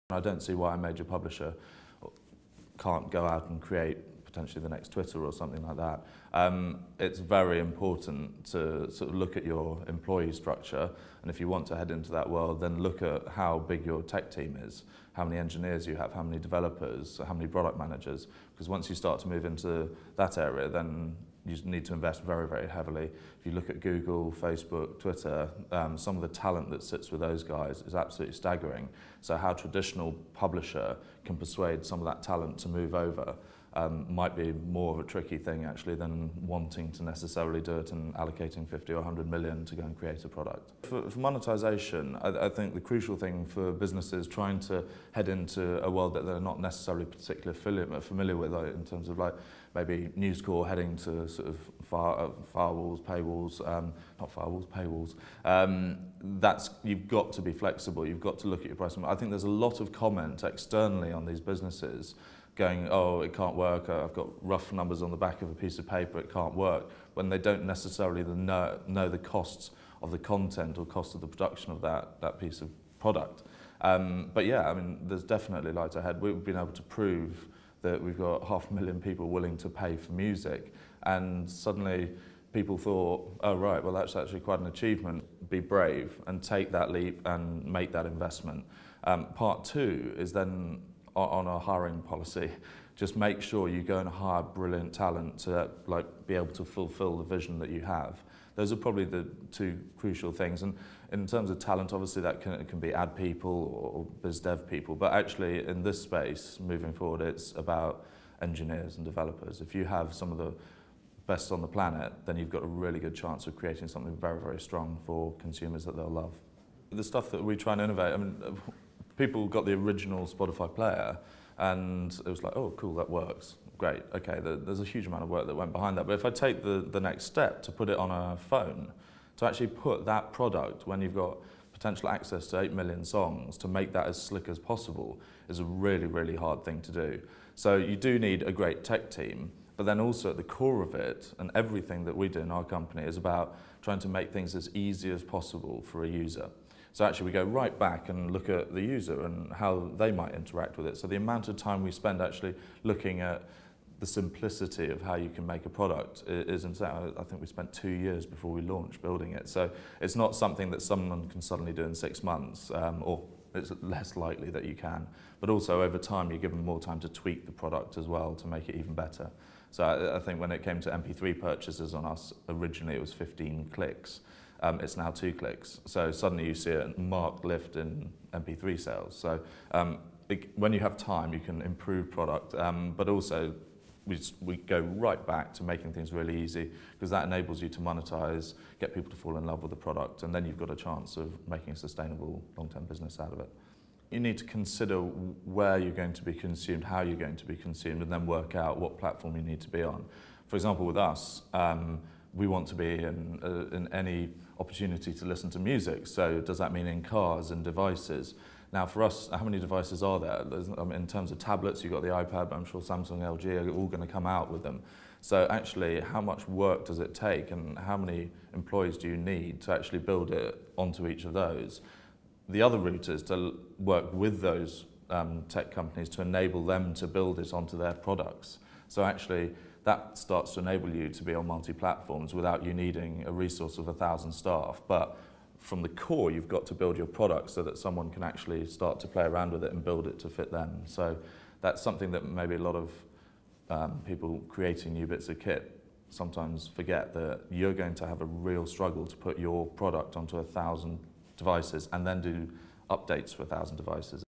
I don't see why a major publisher can't go out and create potentially the next Twitter or something like that. It's very important to sort of look at your employee structure, and if you want to head into that world, then look at how big your tech team is, how many engineers you have, how many developers, how many product managers, because once you start to move into that area, then you need to invest very, very heavily. If you look at Google, Facebook, Twitter, some of the talent that sits with those guys is absolutely staggering. So how a traditional publisher can persuade some of that talent to move over might be more of a tricky thing actually than wanting to necessarily do it and allocating 50 or 100 million to go and create a product. For monetization, I think the crucial thing for businesses trying to head into a world that they're not necessarily particularly familiar with, like in terms of like maybe News Corp heading to sort of firewalls, paywalls, not firewalls, paywalls. That's, you've got to be flexible, you've got to look at your pricing. I think there's a lot of comment externally on these businesses going, oh, it can't work, I've got rough numbers on the back of a piece of paper, it can't work, when they don't necessarily know the costs of the content or cost of the production of that piece of product. But yeah, I mean, there's definitely light ahead. We've been able to prove that we've got 500,000 people willing to pay for music, and suddenly people thought, oh right, well that's actually quite an achievement. Be brave and take that leap and make that investment. Part two is then on our hiring policy. Just make sure you go and hire brilliant talent to be able to fulfill the vision that you have. Those are probably the two crucial things. And in terms of talent, obviously that can be ad people or biz dev people, but actually in this space, moving forward, it's about engineers and developers. If you have some of the best on the planet, then you've got a really good chance of creating something very, very strong for consumers that they'll love. The stuff that we try and innovate, I mean, people got the original Spotify player and it was like, oh cool, that works, great, okay, there's a huge amount of work that went behind that. But if I take the next step to put it on a phone, to actually put that product, when you've got potential access to 8 million songs, to make that as slick as possible is a really, really hard thing to do. So you do need a great tech team, but then also at the core of it, and everything that we do in our company is about trying to make things as easy as possible for a user. So actually we go right back and look at the user and how they might interact with it. So the amount of time we spend actually looking at the simplicity of how you can make a product is insane. I think we spent 2 years before we launched building it. So it's not something that someone can suddenly do in 6 months, or it's less likely that you can. But also over time you give them more time to tweak the product as well to make it even better. So I think when it came to MP3 purchases on us, originally it was 15 clicks. It's now 2 clicks. So suddenly you see a marked lift in MP3 sales. So when you have time, you can improve product, but also we go right back to making things really easy, because that enables you to monetize, get people to fall in love with the product, and then you've got a chance of making a sustainable long-term business out of it. You need to consider where you're going to be consumed, how you're going to be consumed, and then work out what platform you need to be on. For example, with us, we want to be in any opportunity to listen to music. So does that mean in cars and devices? Now for us, how many devices are there? In terms of tablets, you've got the iPad, but I'm sure Samsung, LG are all going to come out with them. So actually, how much work does it take and how many employees do you need to actually build it onto each of those? The other route is to work with those tech companies to enable them to build it onto their products. So actually, that starts to enable you to be on multi-platforms without you needing a resource of 1,000 staff. But from the core, you've got to build your product so that someone can actually start to play around with it and build it to fit them. So that's something that maybe a lot of people creating new bits of kit sometimes forget, that you're going to have a real struggle to put your product onto 1,000 devices and then do updates for 1,000 devices.